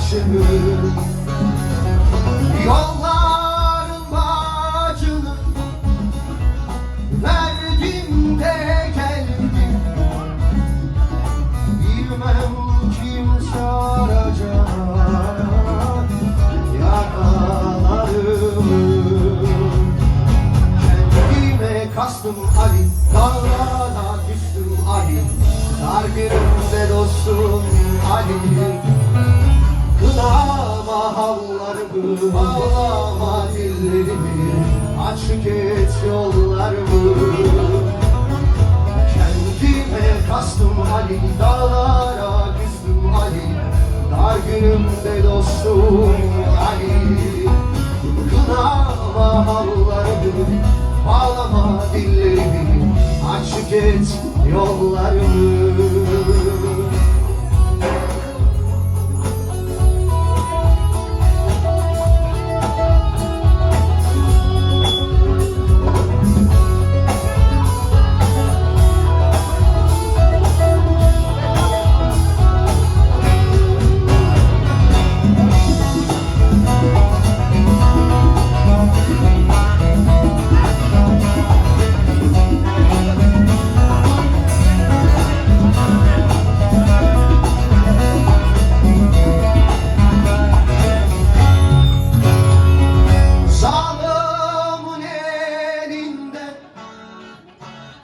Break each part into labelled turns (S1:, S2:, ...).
S1: aşığım. Yolların bacını verdim de geldim. Bilmem kim saracak yaralarımı. Kendime kastım Ali, dağlara düştüm Ali. Dar günümde dostum Ali. Kınama havlarımı, bağlama dillerimi, açık et yollarımı. Kendime kastım Ali, dağlara küstüm Ali. Dar günümde dostum Ali. Kınama havlarımı, bağlama dillerimi, açık et yollarımı.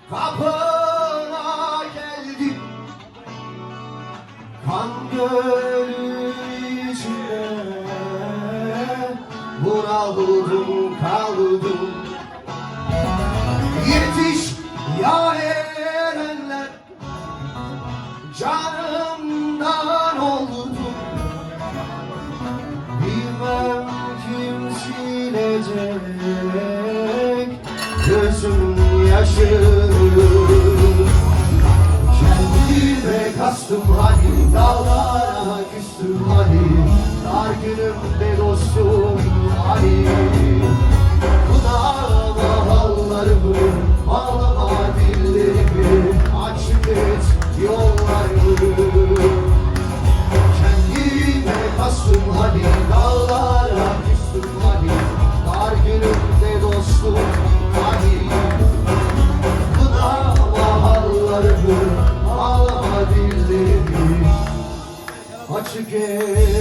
S1: Kapına geldim, kan gölü içinde bunaldım kaldım. Yetiş ya erenler, canımdan oldum. Bilmem kim silecek gözümün yaşını. Kendime kastım hani, dağlara küstüm hani. Dar günümde dostum hani. Kınama hallarımı, bağlama dillerimi, açık et yollarımı. Kendime kastım hani, dağlara küstüm hani. Dar günümde dostum hani. Kınama hallarımı, bağlama dillerimi, açık et